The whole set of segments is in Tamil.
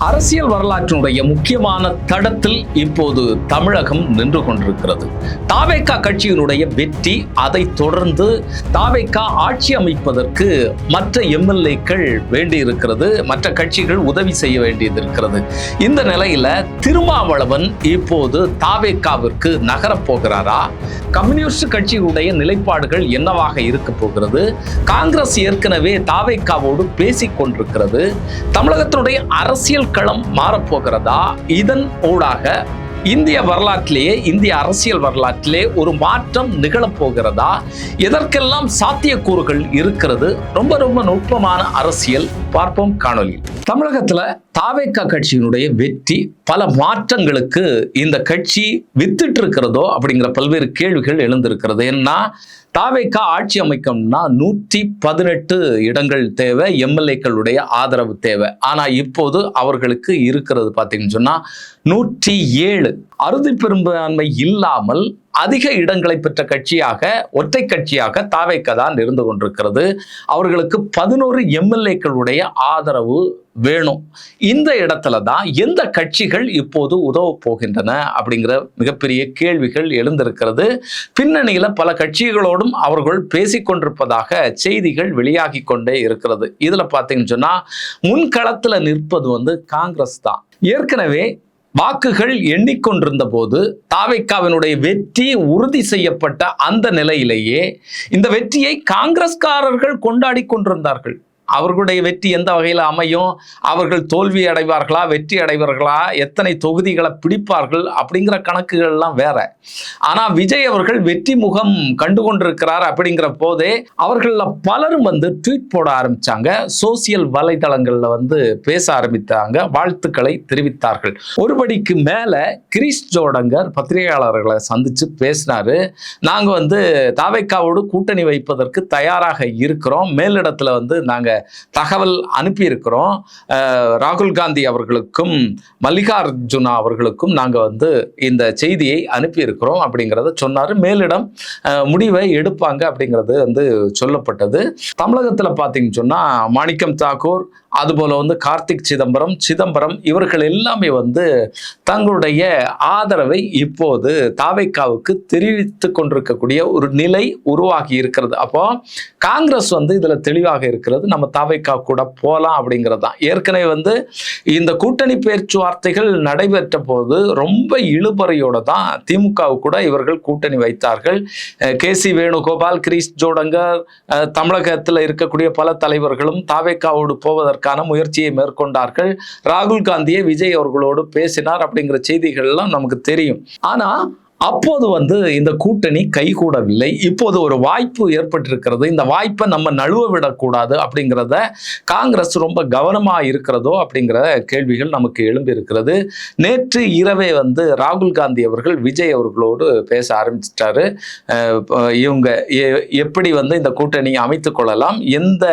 அரசியல் வரலாற்றினுடைய முக்கியமான தடத்தில் இப்போது தமிழகம் நின்று கொண்டிருக்கிறது. தாவேகா கட்சியினுடைய வெற்றி, அதை தொடர்ந்து தாவேகா ஆட்சி அமைப்பதற்கு மற்ற எம்எல்ஏக்கள் வேண்டியிருக்கிறது, மற்ற கட்சிகள் உதவி செய்ய வேண்டியது இருக்கிறது. இந்த நிலையில திருமாவளவன் இப்போது தாவேகாவிற்கு நகரப் போகிறாரா? கம்யூனிஸ்ட் கட்சியுடைய நிலைப்பாடுகள் என்னவாக இருக்க போகிறது? காங்கிரஸ் ஏற்கனவே தாவேகாவோடு பேசிக் கொண்டிருக்கிறது. தமிழகத்தினுடைய அரசியல் களம் மாறப்போகிறதா? இதன் ஊடாக இந்திய வரலாற்றிலேயே, இந்திய அரசியல் வரலாற்றிலே ஒரு மாற்றம் நிகழப்போகிறதா? எதற்கெல்லாம் சாத்தியக்கூறுகள் இருக்கிறது? ரொம்ப ரொம்ப நுட்பமான அரசியல் பார்ப்போம் காணொலியில். தமிழகத்துல தாவேகா கட்சியினுடைய வெற்றி பல மாற்றங்களுக்கு இந்த கட்சி வித்திட்டு இருக்கிறதோ அப்படிங்கிற பல்வேறு கேள்விகள் எழுந்திருக்கிறது. ஏன்னா தாவேகா ஆட்சி அமைக்கணும்னா 118 இடங்கள் தேவை, எம்எல்ஏக்களுடைய ஆதரவு தேவை. ஆனா இப்போது அவர்களுக்கு இருக்கிறது பார்த்தீங்கன்னு சொன்னா 107. அறுதி பெரும்பான்மை இல்லாமல் அதிக இடங்களை பெற்ற கட்சியாக, ஒற்றை கட்சியாக தாவேகா தான் இருந்து கொண்டிருக்கிறது. அவர்களுக்கு 11 எம்எல்ஏக்களுடைய ஆதரவு வேணும். இந்த இடத்துல தான் எந்த கட்சிகள் இப்போது உதவ போகின்றன அப்படிங்கிற மிகப்பெரிய கேள்விகள் எழுந்திருக்கிறது. பின்னணியில பல கட்சிகளோடும் அவர்கள் பேசிக்கொண்டிருப்பதாக செய்திகள் வெளியாகி கொண்டே இருக்கிறது. இதுல பார்த்தீங்கன்னு சொன்னா முன்களத்துல நிற்பது காங்கிரஸ் தான். ஏற்கனவே வாக்குகள் எண்ணிக்கொண்டிருந்த போது தாவேகாவினுடைய வெற்றி உறுதி செய்யப்பட்ட அந்த நிலையிலேயே இந்த வெற்றியை காங்கிரஸ்காரர்கள் கொண்டாடி கொண்டிருந்தார்கள். அவர்களுடைய வெற்றி எந்த வகையில் அமையும், அவர்கள் தோல்வி அடைவார்களா, வெற்றி அடைவார்களா, எத்தனை தொகுதிகளை பிடிப்பார்கள் அப்படிங்கிற கணக்குகள் எல்லாம் வேற. ஆனா விஜய் அவர்கள் வெற்றி முகம் கண்டு கொண்டிருக்கிறார் அப்படிங்கிற போதே அவர்கள பலரும் ட்வீட் போட ஆரம்பிச்சாங்க, சோசியல் வலைதளங்கள்ல பேச ஆரம்பித்தாங்க, வாழ்த்துக்களை தெரிவித்தார்கள். ஒருபடிக்கு மேல கிரீஷ் ஜோடங்கர் பத்திரிகையாளர்களை சந்திச்சு பேசினாரு. நாங்க தாவேகாவோடு கூட்டணி வைப்பதற்கு தயாராக இருக்கிறோம், மேலிடத்துல நாங்க தகவல் அனுப்பி இருக்கிறோம், ராகுல் காந்தி அவர்களுக்கும் மல்லிகார்ஜுனா அவர்களுக்கும் நாங்க இந்த செய்தியை அனுப்பி இருக்கிறோம் அப்படிங்கிறத சொன்னாரு. மேலிடம் முடிவை எடுப்பாங்க அப்படிங்கிறது சொல்லப்பட்டது. தமிழகத்துல பாத்தீங்கன்னு சொன்னா மாணிக்கம் தாக்கூர், அதுபோல கார்த்திக் சிதம்பரம் இவர்கள் எல்லாமே தங்களுடைய ஆதரவை இப்போது தாவேகாவுக்கு தெரிவித்துக் கொண்டிருக்கக்கூடிய ஒரு நிலை உருவாகி இருக்கிறது. அப்போ காங்கிரஸ் இதுல தெளிவாக இருக்கிறது, நம்ம தாவேகா கூட போலாம் அப்படிங்கிறது தான். ஏற்கனவே இந்த கூட்டணி பேச்சுவார்த்தைகள் நடைபெற்ற போது ரொம்ப இழுபறையோட தான் திமுக கூட இவர்கள் கூட்டணி வைத்தார்கள். கே.சி. வேணுகோபால், கிரீஷ் ஜோடங்கர், தமிழகத்தில் இருக்கக்கூடிய பல தலைவர்களும் தாவேகாவோடு போவதற்கு முயற்சியை மேற்கொண்டார்கள். ராகுல் காந்தியை விஜய் அவர்களோடு பேசினார் அப்படிங்கிற செய்திகள் எல்லாம் நமக்கு தெரியும். ஆனா அப்போது இந்த கூட்டணி கைகூடவில்லை. இப்போது ஒரு வாய்ப்பு ஏற்பட்டிருக்கிறது. இந்த வாய்ப்பை நம்ம நழுவ விடக்கூடாது அப்படிங்கிறத காங்கிரஸ் ரொம்ப கவனமா இருக்கிறதோ அப்படிங்கிற கேள்விகள் நமக்கு எழும்பி இருக்கிறது. நேற்று இரவே ராகுல் காந்தி அவர்கள் விஜய் அவர்களோடு பேச ஆரம்பிச்சிட்டாரு. இவங்க எப்படி இந்த கூட்டணி அமைத்துக் கொள்ளலாம், எந்த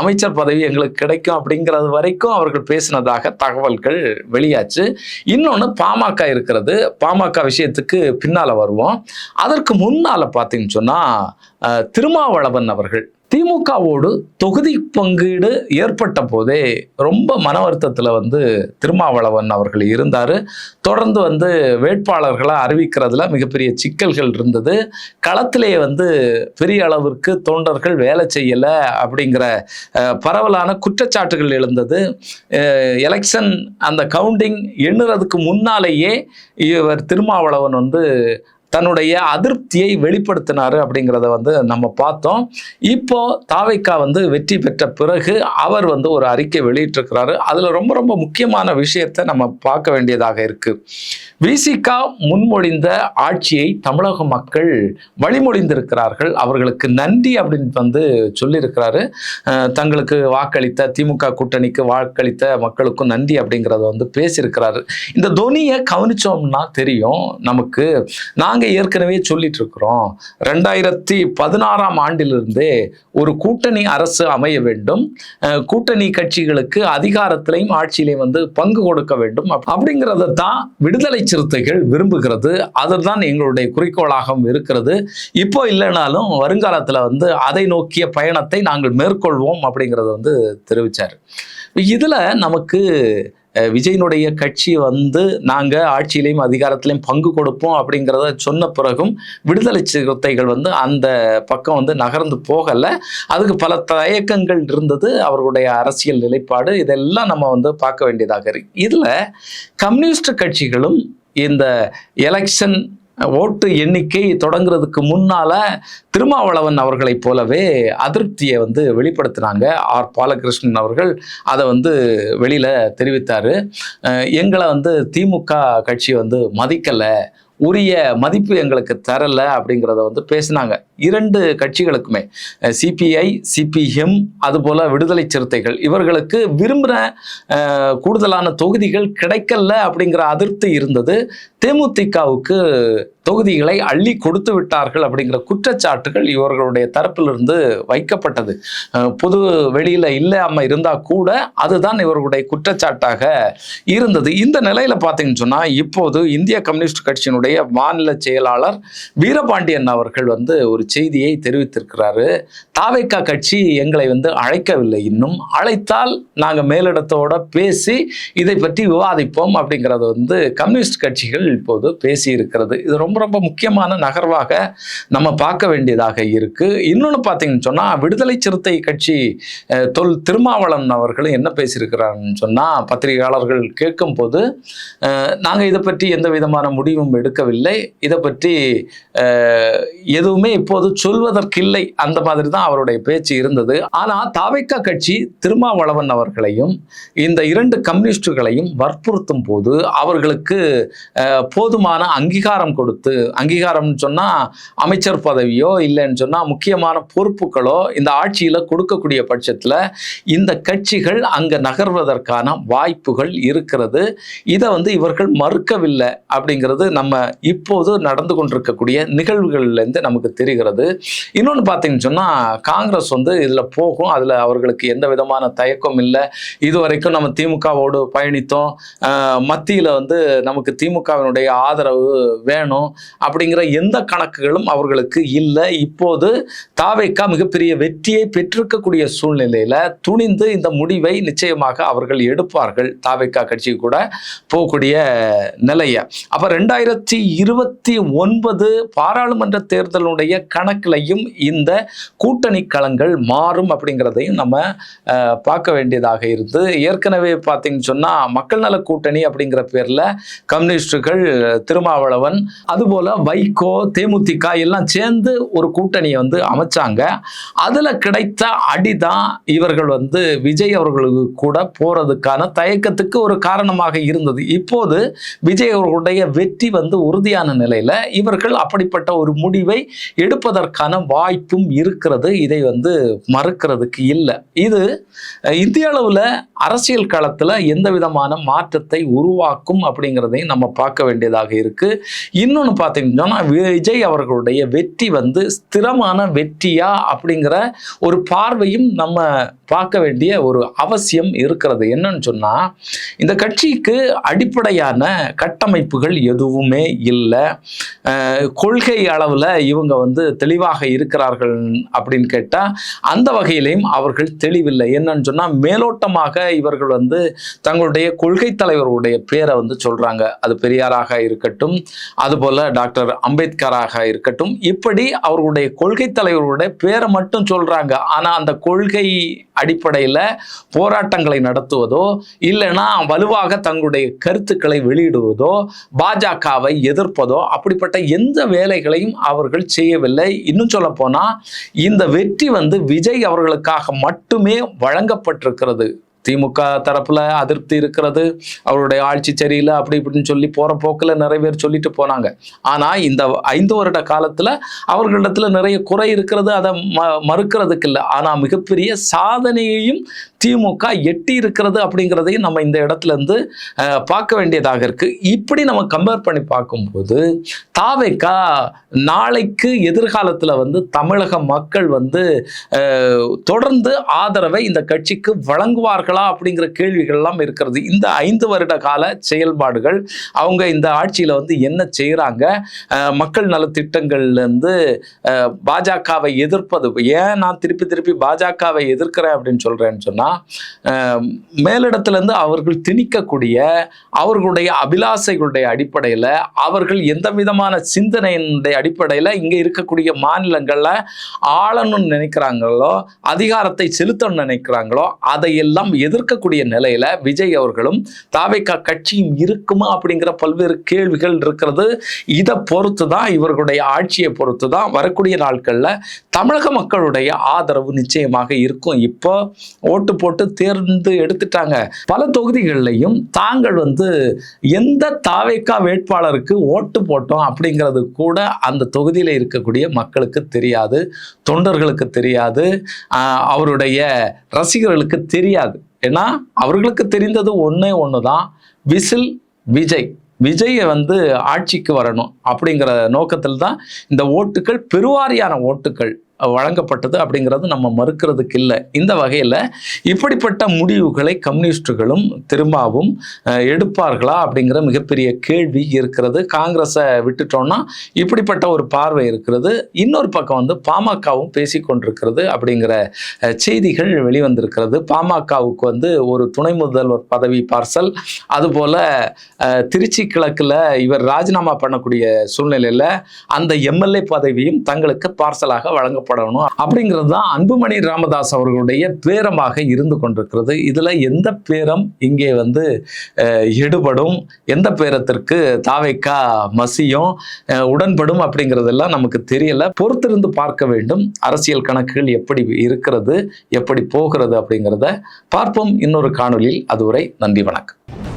அமைச்சர் பதவி எங்களுக்கு கிடைக்கும் அப்படிங்கிறது வரைக்கும் அவர்கள் பேசினதாக தகவல்கள் வெளியாச்சு. இன்னொன்னு பாமக இருக்கிறது. பாமக விஷயத்துக்கு பின்னால வருவோம். அதற்கு முன்னால பாத்தீங்கன்னு சொன்னா திருமாவளவன் அவர்கள் திமுகவோடு தொகுதி பங்கீடு ஏற்பட்ட போதே ரொம்ப மன வருத்தத்துல திருமாவளவன் அவர்கள் இருந்தாரு. தொடர்ந்து வேட்பாளர்களை அறிவிக்கிறதுல மிகப்பெரிய சிக்கல்கள் இருந்தது. களத்திலேயே பெரிய அளவிற்கு தொண்டர்கள் வேலை செய்யல அப்படிங்கிற பரவலான குற்றச்சாட்டுகள் எழுந்தது. எலெக்ஷன் அந்த கவுண்டிங் எண்ணுறதுக்கு முன்னாலேயே இவர் திருமாவளவன் தன்னுடைய அதிருப்தியை வெளிப்படுத்தினாரு அப்படிங்கிறத நம்ம பார்த்தோம். இப்போ தாவேகா வெற்றி பெற்ற பிறகு அவர் ஒரு அறிக்கை வெளியிட்டிருக்கிறாரு. அதுல ரொம்ப ரொம்ப முக்கியமான விஷயத்தை நம்ம பார்க்க வேண்டியதாக இருக்கு. விசிகா முன்மொழிந்த ஆட்சியை தமிழக மக்கள் வழிமொழிந்திருக்கிறார்கள், அவர்களுக்கு நன்றி அப்படின்னு சொல்லியிருக்கிறாரு. தங்களுக்கு வாக்களித்த திமுக கூட்டணிக்கு வாக்களித்த மக்களுக்கும் நன்றி அப்படிங்கிறத பேசியிருக்கிறாரு. இந்த தொனியை கவனிச்சோம்னா தெரியும் நமக்கு. நாங்க ஏற்கனவே சொல்லிட்டு இருக்கிறோம், 2016ஆம் ஆண்டிலிருந்தே ஒரு கூட்டணி அரசு அமைய வேண்டும், கூட்டணி கட்சிகளுக்கு அதிகாரத்திலையும் ஆட்சியிலையும் பங்கு கொடுக்க வேண்டும் அப்படிங்கிறத தான் விடுதலை சிறுத்தைகள் விரும்புகிறது. அதுதான் எங்களுடைய குறிக்கோளாகவும் இருக்கிறது. இப்போ இல்லைனாலும் வருங்காலத்துல அதை நோக்கிய பயணத்தை நாங்கள் மேற்கொள்வோம் அப்படிங்கிறத தெரிவிச்சார். இதுல நமக்கு விஜயினுடைய கட்சி வந்து நாங்கள் ஆட்சியிலையும் அதிகாரத்திலையும் பங்கு கொடுப்போம் அப்படிங்கிறத சொன்ன பிறகும் விடுதலை சிறுத்தைகள் வந்து அந்த பக்கம் வந்து நகர்ந்து போகலை. அதுக்கு பல தயக்கங்கள் இருந்தது. அவர்களுடைய அரசியல் நிலைப்பாடு இதெல்லாம் நம்ம வந்து பார்க்க வேண்டியதாக இருக்கு. இதில் கம்யூனிஸ்ட் கட்சிகளும் இந்த எலெக்ஷன் ஓட்டு எண்ணிக்கை தொடங்குறதுக்கு முன்னால திருமாவளவன் அவர்களைப் போலவே அதிருப்தியை வந்து வெளிப்படுத்தினாங்க. ஆர் பாலகிருஷ்ணன் அவர்கள் அதை வந்து வெளியில தெரிவித்தாரு. எங்களை வந்து திமுக கட்சி வந்து மதிக்கலை, உரிய மதிப்பு எங்களுக்கு தரலை அப்படிங்கிறத வந்து பேசினாங்க. இரண்டு கட்சிகளுக்குமே சிபிஐ, சிபிஎம், அதுபோல் விடுதலை சிறுத்தைகள் இவர்களுக்கு விரும்புகிற கூடுதலான தொகுதிகள் கிடைக்கல அப்படிங்கிற அதிருப்தி இருந்தது. தேமுதிகவுக்கு தொகுதிகளை அள்ளி கொடுத்து விட்டார்கள் அப்படிங்கிற குற்றச்சாட்டுகள் இவர்களுடைய தரப்பிலிருந்து வைக்கப்பட்டது. பொது வெளியில் இல்லாமல் இருந்தால் கூட அதுதான் இவர்களுடைய குற்றச்சாட்டாக இருந்தது. இந்த நிலையில் பார்த்தீங்கன்னு சொன்னால் இப்போது இந்திய கம்யூனிஸ்ட் கட்சியினுடைய மாநில செயலாளர் வீரபாண்டியன் அவர்கள் வந்து ஒரு செய்தியை தெரிவித்திருக்கிறாரு. தாவேகா கட்சி எங்களை வந்து அழைக்கவில்லை, இன்னும் அழைத்தால் நாங்கள் மேலிடத்தோட பேசி இதை பற்றி விவாதிப்போம் அப்படிங்கிறத வந்து கம்யூனிஸ்ட் கட்சிகள் இப்போது பேசி இருக்கிறது. இது ரொம்ப ரொம்ப முக்கியமான நகர்வாக நம்ம பார்க்க வேண்டியதாக இருக்கு. இன்னொன்று பார்த்தீங்கன்னு சொன்னால் விடுதலை சிறுத்தை கட்சி திருமாவளவன் அவர்களும் என்ன பேசியிருக்கிறாருன்னு சொன்னால் பத்திரிகையாளர்கள் கேட்கும் போது நாங்கள் இதை பற்றி எந்த விதமான முடிவும் எடுக்கவில்லை, இதை பற்றி எதுவுமே இப்போது சொல்வதற்கில்லை, அந்த மாதிரி தான் அவருடைய பேச்சு இருந்தது. ஆனால் தாவேகா கட்சி திருமாவளவன் அவர்களையும் இந்த இரண்டு கம்யூனிஸ்டுகளையும் வற்புறுத்தும் போது அவர்களுக்கு போதுமான அங்கீகாரம் கொடுத்து, அங்கீகாரம்னு சொன்னால் அமைச்சர் பதவியோ இல்லைன்னு சொன்னால் முக்கியமான பொறுப்புகளோ இந்த ஆட்சியில் கொடுக்கக்கூடிய பட்சத்தில் இந்த கட்சிகள் அங்கே நகர்வதற்கான வாய்ப்புகள் இருக்கிறது. இதை வந்து இவர்கள் மறுக்கவில்லை அப்படிங்கிறது நம்ம இப்போது நடந்து கொண்டிருக்கக்கூடிய நிகழ்வுகள்லேருந்து நமக்கு தெரிகிறது. இன்னொன்று பார்த்தீங்கன்னு சொன்னால் காங்கிரஸ் வந்து இதில் போகும், அதில் அவர்களுக்கு எந்த விதமான தயக்கம் இல்லை. இதுவரைக்கும் நம்ம திமுகவோடு பயணித்தோம், மத்தியில் வந்து நமக்கு திமுகவினுடைய ஆதரவு வேணும் அப்படிங்கிற எந்த கணக்குகளும் அவர்களுக்கு இல்லை. இப்போது தாவேகா மிகப்பெரிய வெற்றியை பெற்றிருக்கக்கூடிய சூழ்நிலையில் துணிந்து இந்த முடிவை நிச்சயமாக அவர்கள் எடுப்பார்கள், தாவேகா கட்சி கூட போகக்கூடிய நிலையை. அப்போ 2029 பாராளுமன்ற தேர்தலுடைய கணக்கிலையும் இந்த கூட்டணி களங்கள் மாறும் அப்படிங்கிறதையும் நம்ம பார்க்க வேண்டியதாக இருந்து, ஏற்கனவே பார்த்தீங்கன்னு சொன்னால் மக்கள் நல கூட்டணி அப்படிங்கிற பேரில் கம்யூனிஸ்டுகள், திருமாவளவன், அதுபோல் வைகோ, தேமுதிக எல்லாம் சேர்ந்து ஒரு கூட்டணியை வந்து அமைச்சாங்க. அதில் கிடைத்த அடிதான் இவர்கள் வந்து விஜய் அவர்களுக்கு கூட போகிறதுக்கான தயக்கத்துக்கு ஒரு காரணமாக இருந்தது. இப்போது விஜய் அவர்களுடைய வெற்றி வந்து உறுதியான நிலையில் இவர்கள் அப்படிப்பட்ட ஒரு முடிவை எடுப்பதற்கான வாய்ப்பும் இருக்கிறது. இதை வந்து மறுக்கிறதுக்கு இல்லை. இது இந்திய அளவில் அரசியல் களத்தில் எந்த விதமான மாற்றத்தை உருவாக்கும் அப்படிங்கிறதையும் நம்ம பார்க்க வேண்டியதாக இருக்கு. இன்னொன்று பார்த்தீங்கன்னா விஜய் அவர்களுடைய வெற்றி வந்து ஸ்திரமான வெற்றியா அப்படிங்கிற ஒரு பார்வையும் நம்ம பார்க்க வேண்டிய ஒரு அவசியம் இருக்கிறது. என்னன்னு சொன்னா இந்த கட்சிக்கு அடிப்படையான கட்டமைப்புகள் எதுவுமே இல்லை. கொள்கை அளவில் இவங்க வந்து தெளிவாக இருக்கிறார்கள் அப்படின்னு கேட்டால் அந்த வகையிலையும் அவர்கள் தெளிவில்லை. என்னன்னு சொன்னால் மேலோட்டமாக இவர்கள் வந்து தங்களுடைய கொள்கை தலைவருடைய பேரை வந்து சொல்றாங்க. அது பெரியாராக இருக்கட்டும், அதுபோல டாக்டர் அம்பேத்கராக இருக்கட்டும், இப்படி அவர்களுடைய கொள்கை தலைவருடைய பேரை மட்டும் சொல்றாங்க. ஆனால் அந்த கொள்கை அடிப்படையில் போராட்டங்களை நடத்துவதோ இல்லைன்னா வலுவாக தங்களுடைய கருத்துக்களை வெளியிடுவதோ பாஜகவை எதிர்ப்பதோ அப்படிப்பட்ட எந்த வேலைகளையும் அவர்கள் செய்யவில்லை. இன்னும் சொல்ல போனா இந்த வெற்றி வந்து விஜய் அவர்களுக்காக மட்டுமே வழங்கப்பட்டிருக்கிறது. திமுக தரப்புல அதிருப்தி இருக்கிறது, அவருடைய ஆட்சி சரியில்லை அப்படி இப்படின்னு சொல்லி போற போக்கில் நிறைய பேர் சொல்லிட்டு போனாங்க. ஆனா இந்த 5 வருட காலத்துல அவர்களிடத்துல நிறைய குறை இருக்கிறது, அதை மறுக்கிறதுக்கு இல்லை. ஆனா மிகப்பெரிய சாதனையையும் திமுக எட்டி இருக்கிறது அப்படிங்கிறதையும் நம்ம இந்த இடத்துல இருந்து பார்க்க வேண்டியதாக இருக்கு. இப்படி நம்ம கம்பேர் பண்ணி பார்க்கும்போது தாவேகா நாளைக்கு எதிர்காலத்துல வந்து தமிழக மக்கள் வந்து தொடர்ந்து ஆதரவை இந்த கட்சிக்கு வழங்குவார்கள் செய்வார்களா அப்படிங்கிற கேள்விகள் எல்லாம் இருக்கிறது. இந்த 5 வருட கால செயல்பாடுகள், அவங்க இந்த ஆட்சியில வந்து என்ன செய்யறாங்க, மக்கள் நலத்திட்டங்கள்ல இருந்து பாஜகவை எதிர்ப்பது. ஏன் நான் திருப்பி திருப்பி பாஜகவை எதிர்க்கிறேன் அப்படின்னு சொல்றேன்னு சொன்னா, மேலிடத்துல இருந்து அவர்கள் திணிக்கக்கூடிய அவர்களுடைய அபிலாசைகளுடைய அடிப்படையில, அவர்கள் எந்த விதமான சிந்தனையினுடைய அடிப்படையில இங்க இருக்கக்கூடிய மாநிலங்கள்ல ஆளணும்னு நினைக்கிறாங்களோ, அதிகாரத்தை செலுத்தணும்னு நினைக்கிறாங்களோ, அதையெல்லாம் எதிர்க்கக்கூடிய நிலையில விஜய் அவர்களும் தாவேகா கட்சியும் இருக்குமா அப்படிங்கிற பல்வேறு கேள்விகள் இருக்கிறது. இதை பொறுத்து தான், இவர்களுடைய ஆட்சியை பொறுத்து தான் வரக்கூடிய நாட்கள்ல தமிழக மக்களுடைய ஆதரவு நிச்சயமாக இருக்கும். இப்போ ஓட்டு போட்டு தேர்ந்து எடுத்துட்டாங்க. பல தொகுதிகளிலையும் தாங்கள் வந்து எந்த தாவேகா வேட்பாளருக்கு ஓட்டு போட்டோம் அப்படிங்கிறது கூட அந்த தொகுதியில் இருக்கக்கூடிய மக்களுக்கு தெரியாது, தொண்டர்களுக்கு தெரியாது, அவருடைய ரசிகர்களுக்கு தெரியாது. ஏன்னா அவர்களுக்கு தெரிந்தது ஒன்று தான், விசில் விஜய். விஜயை வந்து ஆட்சிக்கு வரணும் அப்படிங்கிற நோக்கத்தில் தான் இந்த ஓட்டுகள், பெருவாரியான ஓட்டுகள் வழங்கப்பட்டது அப்படிங்கிறது நம்ம மறுக்கிறதுக்கு இல்லை. இந்த வகையில் இப்படிப்பட்ட முடிவுகளை கம்யூனிஸ்டுகளும் திரும்பவும் எடுப்பார்களா அப்படிங்கிற மிகப்பெரிய கேள்வி இருக்கிறது. காங்கிரஸை விட்டுட்டோம்னா இப்படிப்பட்ட ஒரு பார்வை இருக்கிறது. இன்னொரு பக்கம் வந்து பாமகவும் பேசிக்கொண்டிருக்கிறது அப்படிங்கிற செய்திகள் வெளிவந்திருக்கிறது. பாமகவுக்கு வந்து ஒரு துணை முதல்வர் பதவி பார்சல், அதுபோல திருச்சி கிழக்கில் இவர் ராஜினாமா பண்ணக்கூடிய சூழ்நிலையில் அந்த எம்எல்ஏ பதவியும் தங்களுக்கு பார்சலாக வழங்கப்படும் அப்படிங்கிறது தான் அன்புமணி ராமதாஸ் அவர்களுடைய பேரமாக இருந்து கொண்டிருக்கிறது. இதுல எந்த பேரம் இங்கே வந்து எடுபடும், எந்த பேரத்திற்கு தாவேகா மசியும் உடன்படும் அப்படிங்கிறதெல்லாம் நமக்கு தெரியல. பொறுத்திருந்து பார்க்க வேண்டும். அரசியல் கணக்குகள் எப்படி இருக்கிறது, எப்படி போகிறது அப்படிங்கிறத பார்ப்போம் இன்னொரு காணொலியில். அதுவரை நன்றி, வணக்கம்.